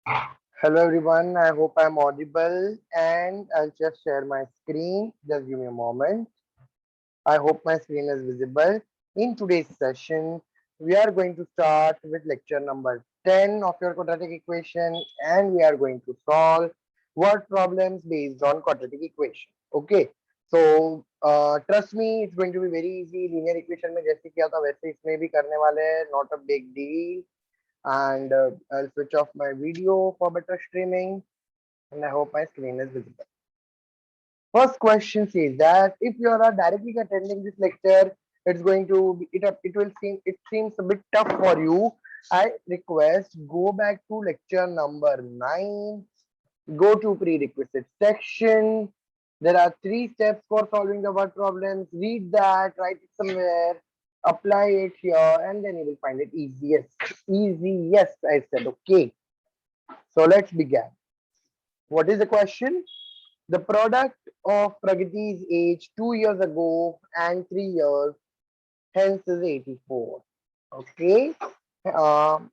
Hello everyone, I hope I'm audible and I'll just share my screen. Just give me a moment. I hope my screen is visible. In today's session, we are going to start with lecture number 10 of your quadratic equation and we are going to solve word problems based on quadratic equation. Okay, so trust me, it's going to be very easy. Linear equation में जैसे किया था वैसे इसमें भी करने वाले हैं. Not a big deal. And I'll switch off my video for better streaming and I hope my screen is visible. First question says that if you are directly attending this lecture, it's going to be, it seems a bit tough for you. I request go back to lecture number 9, go to prerequisite section. There are 3 steps for solving the word problems. Read that, write it somewhere, apply it here, and then you will find it easy. Yes, easy. Yes, I said okay. So let's begin. What is the question? The product of Pragati's age 2 years ago and 3 years, hence is 84. Okay. Um,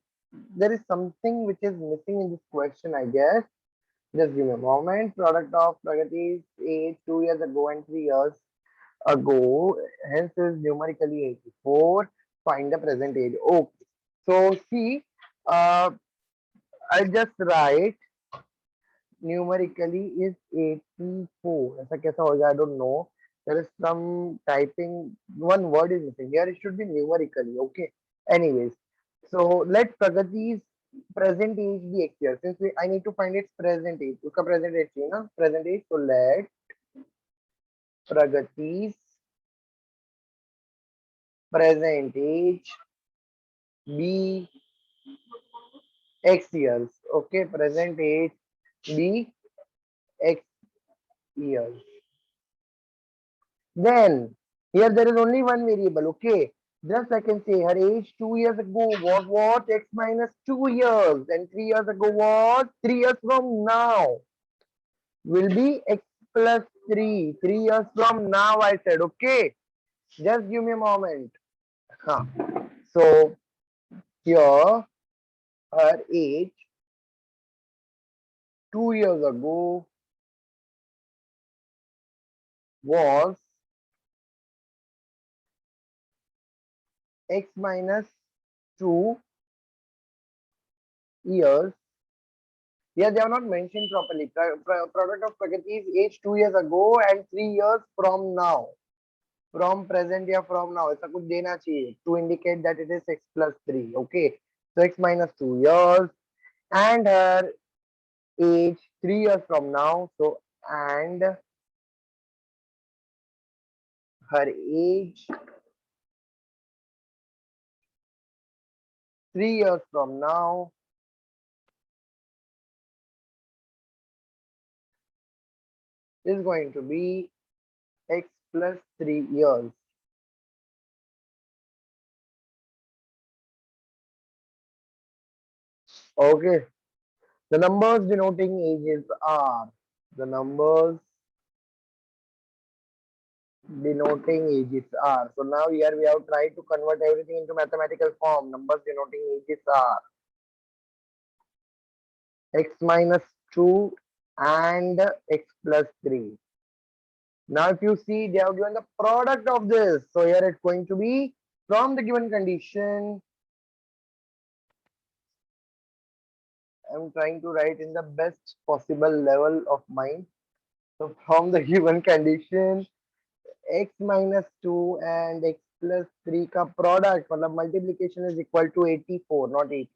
there is something which is missing in this question, I guess. Just give me a moment. Product of Pragati's age 2 years ago and 3 years ago, hence is numerically 84. Find the present age. Okay. So see, uh, I just write numerically is 84. ऐसा कैसा हो जाए? I don't know. There is some typing. One word is missing. Here it should be numerically. Okay. Anyways, so let Pragati's present age be x years. I need to find its present age. उसका present age चाहिए ना? Present age. So let Pragati's present age be x years. Okay. Present age be x years. Then here there is only one variable. Okay, just I can say her age 2 years ago was what? X minus 2 years, and 3 years ago was 3 years from now will be x plus 3. 3 years from now, I said. Okay, just give me a moment. Huh. So here her age 2 years ago was x minus 2 years. Yeah, they are not mentioned properly. Product of Pragati is age 2 years ago and 3 years from now. From present या from now. ऐसा कुछ देना चाहिए to indicate that it is x plus 3. Okay. So x minus 2 years and her age 3 years from now. So and her age 3 years from now is going to be x plus 3 years. Okay. The numbers denoting ages are the numbers denoting ages are. So now here we have tried to convert everything into mathematical form. Numbers denoting ages are x minus 2 and x plus 3. Now if you see they have given the product of this. So here it's going to be from the given condition. I'm trying to write in the best possible level of mind. So from the given condition x minus 2 and x plus 3 का product मतलब multiplication is equal to 84 not 80.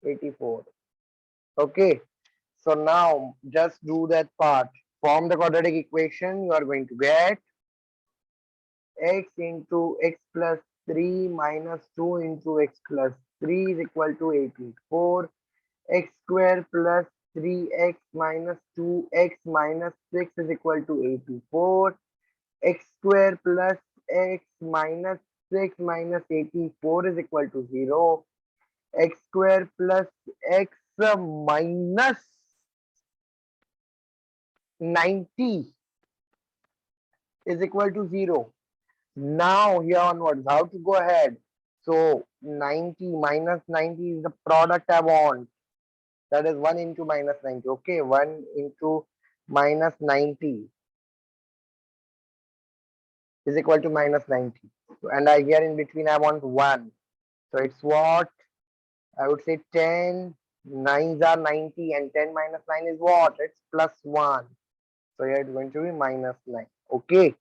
84. Okay. So now just do that part. Form the quadratic equation. You are going to get x into x plus 3 minus 2 into x plus 3 is equal to 84. X square plus 3x minus 2x minus 6 is equal to 84. X square plus x minus 6 minus 84 is equal to 0. X square plus x minus 90 is equal to 0. Now here onwards, how to go ahead? So 90 minus 90 is the product I want. That is 1 into minus 90. Okay, 1 into minus 90 is equal to minus 90. And I here in between I want 1. So it's what? I would say 10. 9s are 90 and 10 minus 9 is what? It's plus 1. So here it's going to be minus 9. Okay.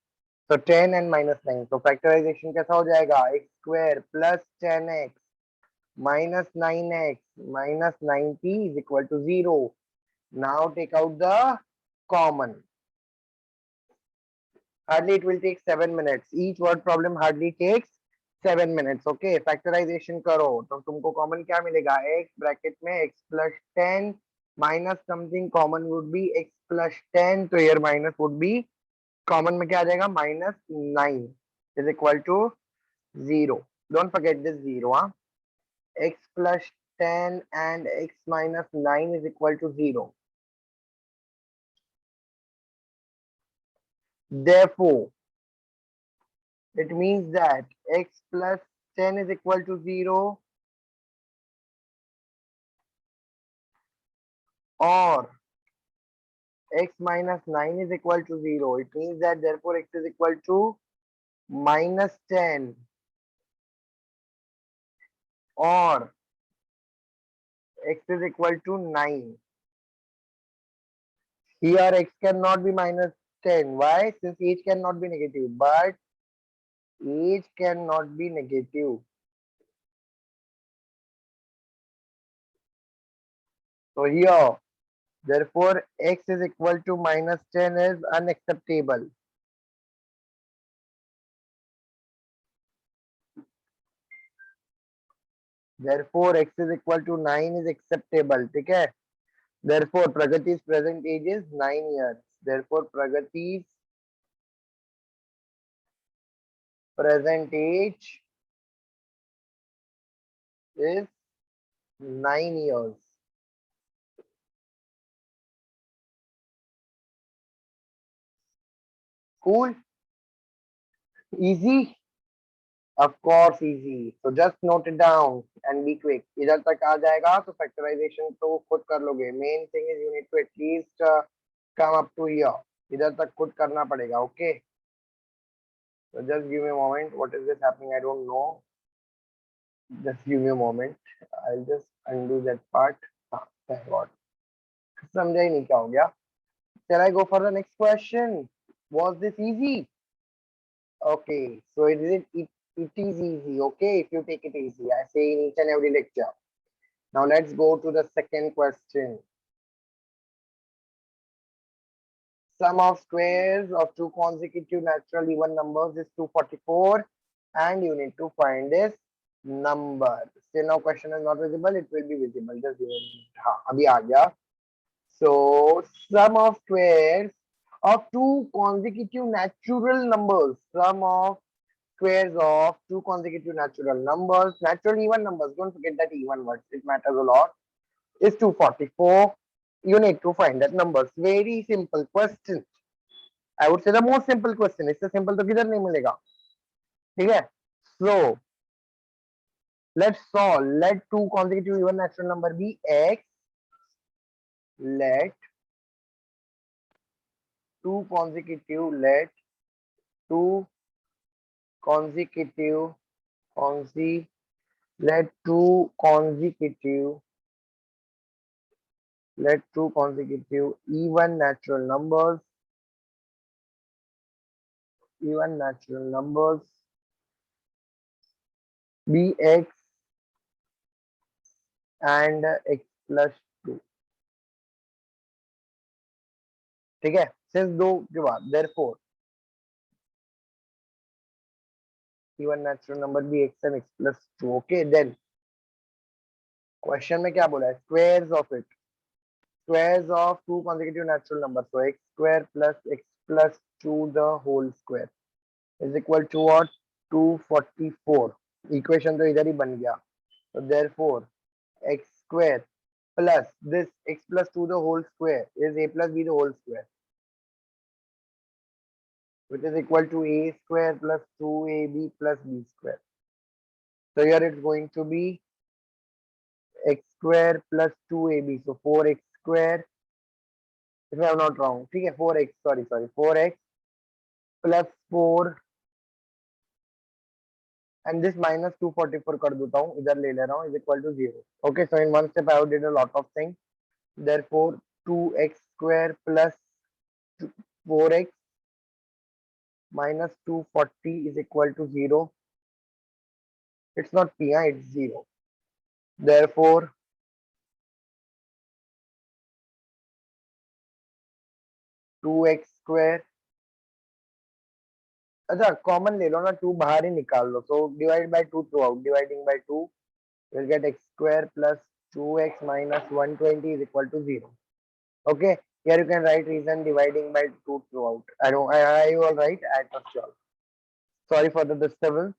So 10 and minus 9. So factorization कैसा हो जाएगा? X square plus 10x minus 9x minus 90 is equal to 0. Now take out the common. Hardly it will take 7 minutes. Each word problem hardly takes 7 minutes. Okay, factorization करो तो तुमको common क्या मिलेगा? X bracket में x plus 10 minus something common would be x plus 10. तो here minus would be common में क्या आ जाएगा? Minus 9 is equal to 0. Don't forget this 0. Huh? X plus 10 and x minus 9 is equal to 0. Therefore, it means that x plus 10 is equal to 0 or x minus 9 is equal to 0. It means that therefore x is equal to minus 10 or x is equal to 9. Here x cannot be minus 10. Why? Since age cannot be negative. But age cannot be negative. So here, therefore x is equal to minus 10 is unacceptable. Therefore x is equal to 9 is acceptable. ठीक है? Therefore Pragati's present age is 9 years. Therefore Pragati's present age is 9 years. Cool? Easy? Of course easy. So just note it down and be quick. इधर तक आ जाएगा तो factorization तो खुद कर लोगे. Main thing is you need to at least come up to here. इधर तक खुद करना पड़ेगा. Okay? So just give me a moment. What is this happening? I don't know. Just give me a moment. I'll just undo that part. हाँ, thank God. समझा ही नहीं क्या हो गया. Shall I go for the next question? Was this easy? Okay, so it is easy, okay, if you take it easy. I say in each and every lecture. Now let's go to the second question. Sum of squares of two consecutive natural even numbers is 244 and you need to find this number. Still now question is not visible, it will be visible. Just give me a minute. हाँ, अभी आ गया. So sum of squares of two consecutive natural numbers. Sum of squares of two consecutive natural numbers. Natural even numbers. Don't forget that even words. It matters a lot. Is 244. You need to find that numbers. Very simple question. I would say the most simple question. इससे simple तो किधर नहीं मिलेगा. ठीक है? So let's solve. Let two consecutive even natural number be x. Let two consecutive. Let two consecutive. Let two consecutive. Let two consecutive even natural numbers be x and x plus 2. ठीक है, since दो के बाद therefore even natural number be x and x plus 2. Okay, then question में क्या बोला है? Squares of it, squares of two consecutive natural numbers. So x square plus x plus 2 the whole square is equal to what? 244. Equation तो इधर ही बन गया. So therefore x square plus this x plus 2 the whole square is a plus b the whole square, which is equal to a square plus 2ab plus b square. So here it's going to be x square plus 2ab. So 4x square, if I am not wrong. ठीक है 4x, sorry 4x plus 4 and this minus 244 कर देता हूँ, इधर ले ले रहा हूँ, is equal to 0. Okay, so in one step I have did a lot of things. Therefore 2x square plus 4x minus 240 is equal to 0. It's not p, it's 0. Therefore 2x square, अच्छा common ले लो ना, 2 बाहर ही निकाल लो, so divide by 2 throughout, dividing by 2 we'll get x square plus 2x minus 120 is equal to 0. Okay, here you can write reason dividing by 2 throughout. I don't, are you all right? I trust you all. Sorry for the disturbance.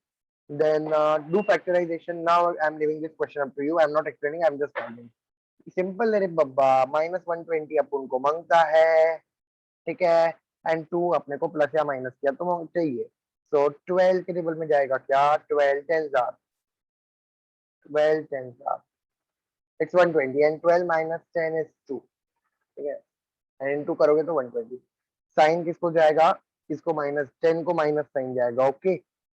Then do factorization. Now I'm leaving this question up to you. I'm not explaining, I'm just telling. Simple है रे बब्बा, -120 अपन को मांगता है, ठीक है, and 2 अपने को plus या माइनस किया तो चाहिए. सो 12 के टेबल में जाएगा क्या, 12 10 are, 12 10 are, it's 120 and 12 minus 10 is 2. ठीक है, एंड इनटू करोगे तो 120. साइन किसको जाएगा, इसको माइनस 10 को माइनस साइन जाएगा. Okay,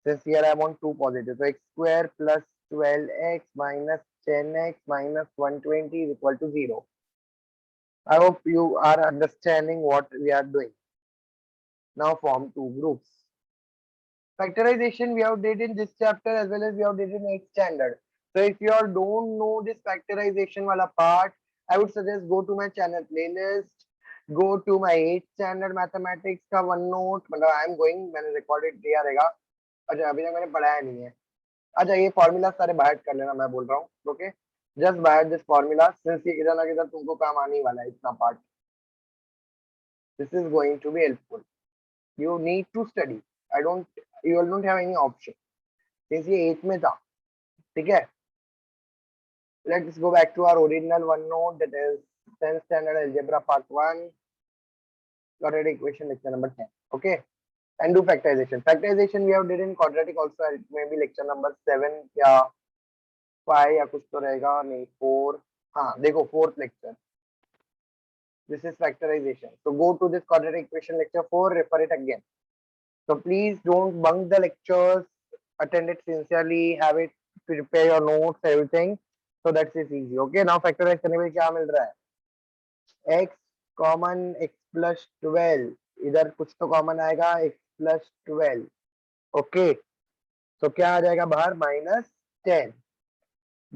since here I want 2 positive, तो x square plus 12x minus 10x minus 120 is equal to 0. I hope you are understanding what we are doing. Now form two groups. Factorization we have did in this chapter as well as we have did in 8th standard. So if you all don't know this factorization wala part, I would suggest go to my channel playlist, go to my 8th standard mathematics का one note, मतलब I am going, मैंने recorded दिया रहेगा. अच्छा अभी तक मैंने पढ़ाया नहीं है. अच्छा ये फॉर्मूला सारे बाहर कर लेना, मैं बोल रहा हूँ. ओके, जस्ट बाहर दिस फॉर्मूला, सिंस ये किधर ना किधर तुमको काम आने वाला है इतना part. This is going to be helpful. You need to study. I don't, you don't have any option since ये 8 में था. ठीक है, let's go back to our original one note, that is 10th standard algebra part 1 quadratic equation lecture number 10. Okay, and do factorization. Factorization we have did in quadratic also, it may be lecture number 7 या 5 या कुछ तो रहेगा, नहीं 4. हाँ देखो 4th lecture. This is factorization. So go to this quadratic equation lecture 4, refer it again. So please don't bunk the lectures, attend it sincerely, have it, prepare your notes, everything. So that's it easy. Okay, now factorize करने में क्या मिल रहा है, x common x plus 12, इधर कुछ तो common आएगा x plus 12. Okay, तो क्या आ जाएगा बाहर, -10.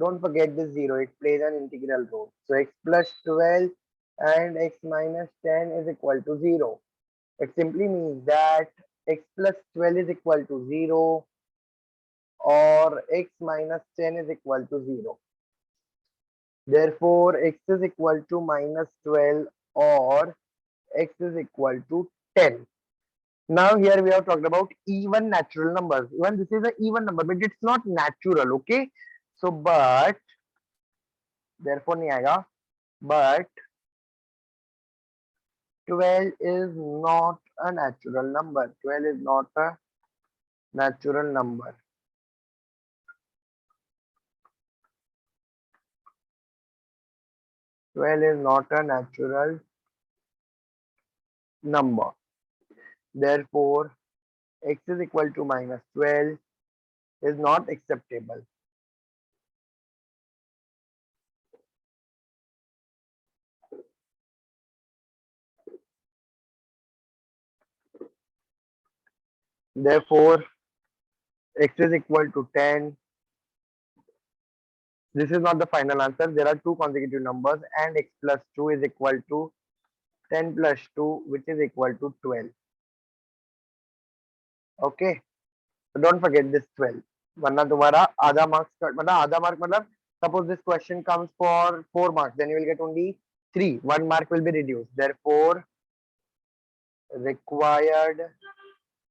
Don't forget this 0, it plays an integral role. So x plus 12 and x minus 10 is equal to 0. It simply means that x plus 12 is equal to 0 or x minus 10 is equal to 0. Therefore, x is equal to -12 or x is equal to 10. Now here we have talked about even natural numbers. Even this is an even number, but it's not natural. Okay, so but therefore नहीं आएगा, but 12 is not a natural number. 12 is not a natural number. Twelve is not a natural number. Therefore, x is equal to -12 is not acceptable. Therefore, x is equal to 10. This is not the final answer. There are two consecutive numbers and x plus 2 is equal to 10 plus 2, which is equal to 12. Okay, so don't forget this 12. वरना तुम्हारा आधा marks मतलब आधा mark मतलब suppose this question comes for 4 marks, then you will get only 3. 1 mark will be reduced. Therefore, required,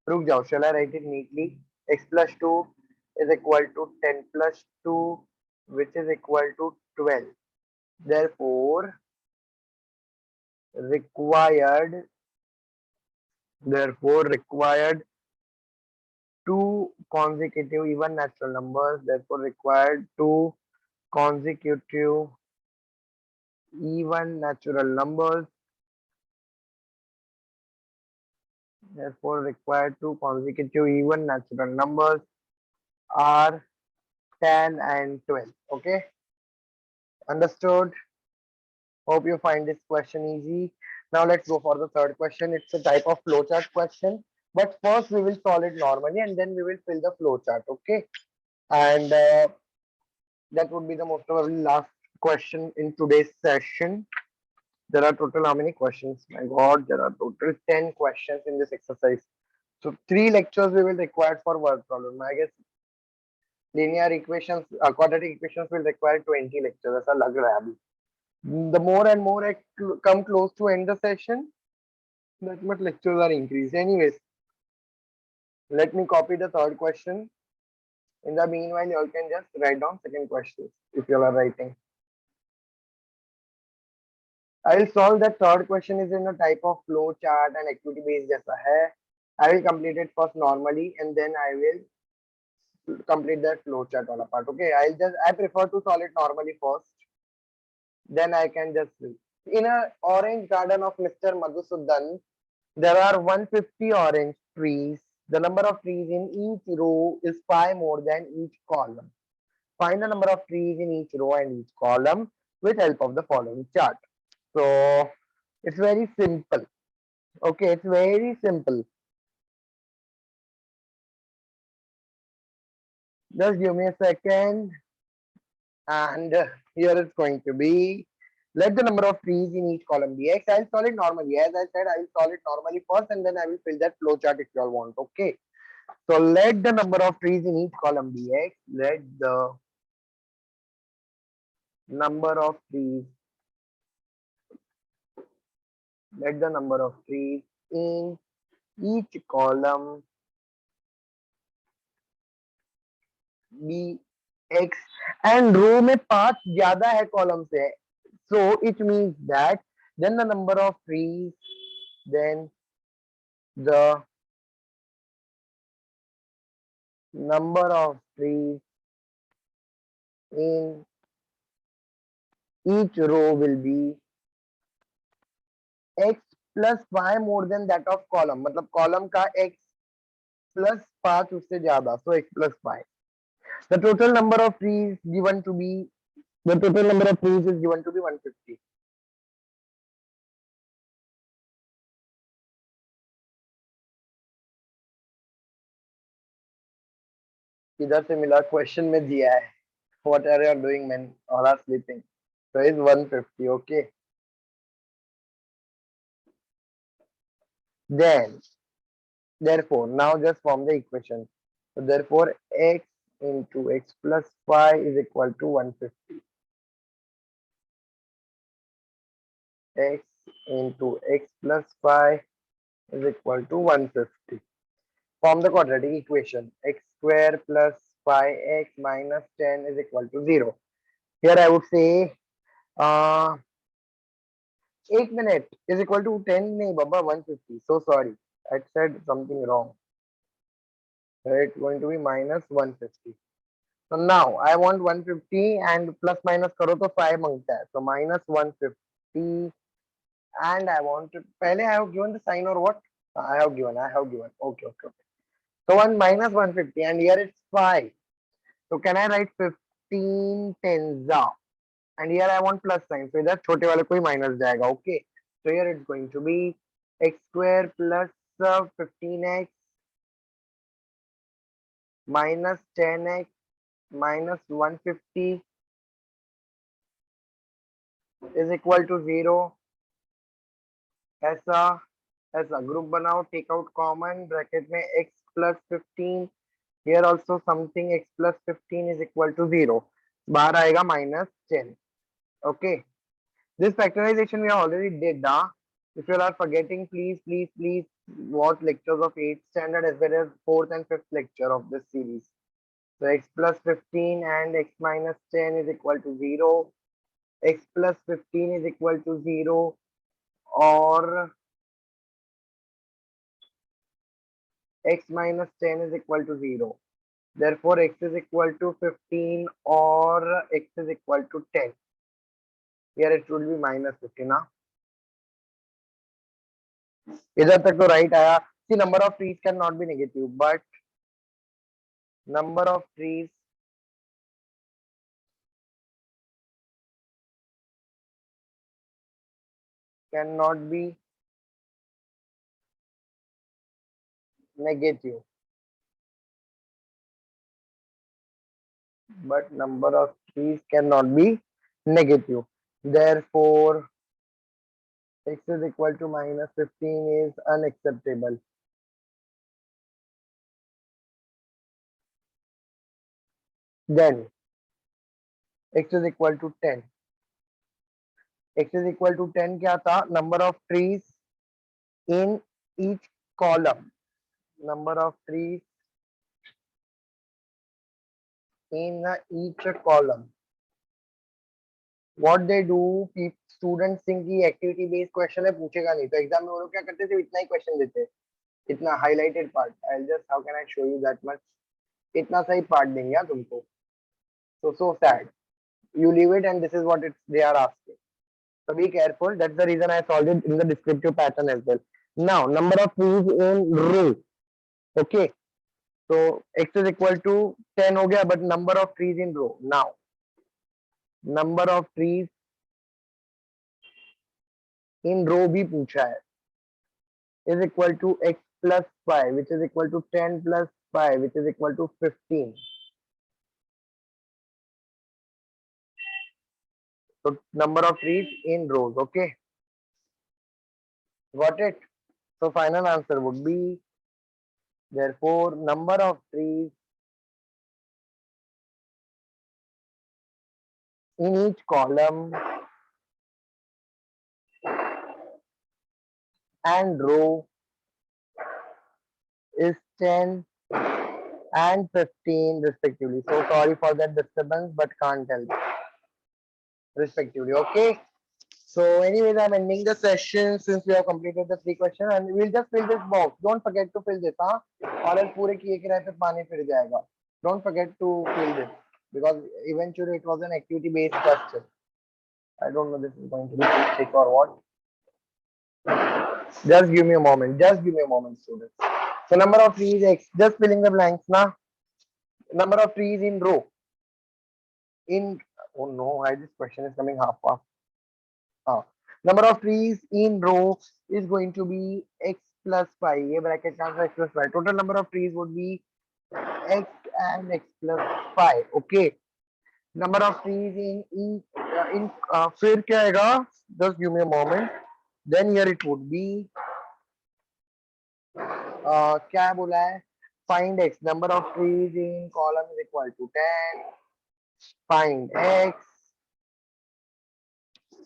रुक जाओ, shall I write it neatly? X plus 2 is equal to 10 plus 2, which is equal to 12. Therefore, required, two consecutive even natural numbers. Therefore, required two consecutive even natural numbers. Therefore, required two consecutive even natural numbers are 10 and 12. Okay, understood? Hope you find this question easy. Now let's go for the third question. It's a type of flowchart question. But first we will solve it normally and then we will fill the flowchart. Okay. And that would be the most probably last question in today's session. There are total how many questions? My God, there are total 10 questions in this exercise. So 3 lectures we will require for word problem. I guess linear equations, quadratic equations will require 20 lectures. ऐसा लग रहा है अभी. The more and more I come close to end the session, that much lectures are increased. Anyways, let me copy the third question. In the meanwhile, you all can just write down second questions if you are writing. I will solve that third question is in a type of flow chart and activity based जैसा है. I will complete it first normally and then I will complete that flow chart wala part. Okay, I prefer to solve it normally first. Then I can just in a orange garden of Mr. Madhusudan, there are 150 orange trees. The number of trees in each row is 5 more than each column. Find the number of trees in each row and each column with help of the following chart. So it's very simple. Okay, it's very simple. Just give me a second. And here it's going to be, let the number of trees in each column be x. I'll solve it normally. As I said, I will solve it normally first and then I will fill that flow chart if you all want. Okay. So let the number of trees in each column be x. Let the number of trees, let the number of trees in each column be x. And row में 5 ज़्यादा है column से. So it means that then the number of trees, then the number of trees in each row will be x plus 5 more than that of column. मतलब column का x plus 5 उससे ज़्यादा. So x plus 5. The total number of trees given to be, the total number of trees is given to be 150. इधर से मिला question में दिया है. What are you doing, men? All are sleeping. So it's 150. Okay. Then, therefore, now just form the equation. So therefore, x into x plus 5 is equal to 150. X into x plus 5 is equal to 150. Form the quadratic equation. X square plus 5x minus 10 is equal to 0. Here I would say 8 minute is equal to 10 nahi baba 150. So sorry, I said something wrong. It's going to be minus 150. So now I want 150 and plus minus करो तो 5 मांगता है. So minus 150 and I want to, पहले I have given the sign or what? I have given. Okay. So 1 minus 150 and here it's 5. So can I write 15 tens and here I want plus sign. So इधर छोटे वाले को ही minus जाएगा. Okay. So here it's going to be x square plus 15x minus 10x minus 150 is equal to 0. ऐसा group बनाओ, take out common, bracket में x plus 15. Here also something x plus 15 is equal to 0. बाहर आएगा minus 10. Okay. This factorization we already did. If you are forgetting, please watch lectures of 8th standard as well as 4th and 5th lecture of this series. So x plus 15 and x minus 10 is equal to 0. X plus 15 is equal to 0 or x minus 10 is equal to 0. Therefore, x is equal to 15 or x is equal to 10. Here it will be minus 15 ना. इधर तक तो right आया. See, number of trees cannot be negative, but number of trees cannot be negative, but number of trees cannot be negative. Therefore, x is equal to minus 15 is unacceptable. Then x is equal to 10. X is equal to 10 क्या था? Number of trees in each column. Number of trees in each column. What they do, students think कि activity based question है, पूछेगा नहीं. तो exam में वो लोग क्या करते थे? इतना ही क्वेश्चन देते, इतना highlighted part. I'll just, how can I show you that much? इतना सही part देंगे तुमको. So sad. You leave it and this is what they are asking. So be careful. That's the reason I solved it in the descriptive pattern as well. Now, number of trees in row. Okay. So x is equal to 10 हो गया, but number of trees in row. Now, number of trees in row भी पूछा है. Is equal to x plus 5, which is equal to 10 plus 5, which is equal to 15. So number of trees in rows. Okay. Got it? So final answer would be, therefore, number of trees in each column and row is 10 and 15 respectively. So sorry for that disturbance, but can't help respectively. Okay. So anyways, I'm ending the session since we have completed the 3 questions, and we'll just fill this box. Don't forget to fill this, huh? और else पूरे किए के रहते पानी फिर जाएगा. Don't forget to fill this because eventually it was an activity based question. I don't know this is going to be trick or what. Just give me a moment. Just give me a moment, students. So number of trees x. Just filling the blanks now. Number of trees in row. In, oh no, why this question is coming half. Number of trees in row is going to be x plus 5. ये bracket का answer x plus 5. Total number of trees would be x and x plus 5. Okay. Number of trees in फिर क्या आएगा? Just give me a moment. Then here it would be क्या बोला है? Find x. Number of trees in column is equal to 10. Find x.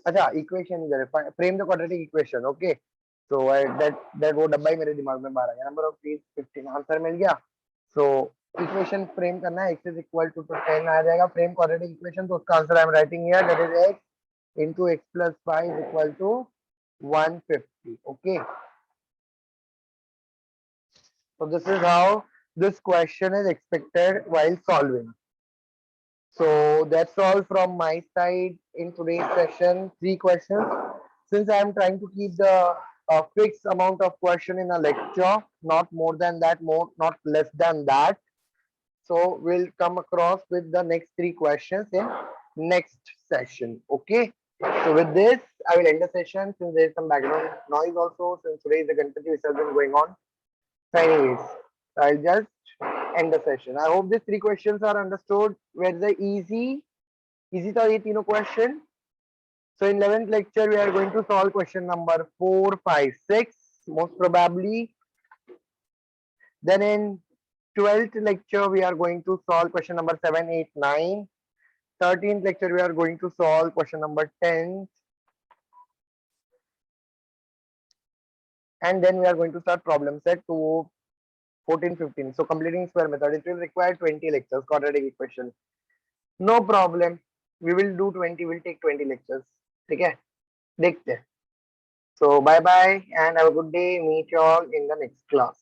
अच्छा equation इधर है. Frame the quadratic equation. Okay. So that वो डब्बा ही मेरे दिमाग में बाहर आ गया. Number of trees 15. आंसर मिल गया. So इक्वेशन फ्रेम करना है. x is equal to 10 आ जाएगा. Frame quadratic equation. तो उसका answer I am writing here. That is x into x plus 5 is equal to 150. Okay. So this is how this question is expected while solving. So that's all from my side in today's session. 3 questions. Since I am trying to keep the fixed amount of question in a lecture, not more than that, not less than that. So we'll come across with the next 3 questions in next session. Okay. So with this, I will end the session since there is some background noise also since today is the Ganpati Visarjan going on. So anyways, I'll just end the session. I hope these 3 questions are understood. Where the easy था ये तीनों question. So in 11th lecture, we are going to solve question number 4, 5, 6, most probably. Then in 12th lecture, we are going to solve question number 7, 8, 9. 13th lecture, we are going to solve question number 10. And then we are going to start problem set to 14, 15. So completing square method, it will require 20 lectures, quadratic equation. No problem. We will do 20, we'll take 20 lectures. Okay? देखते हैं. So bye bye and have a good day. Meet you all in the next class.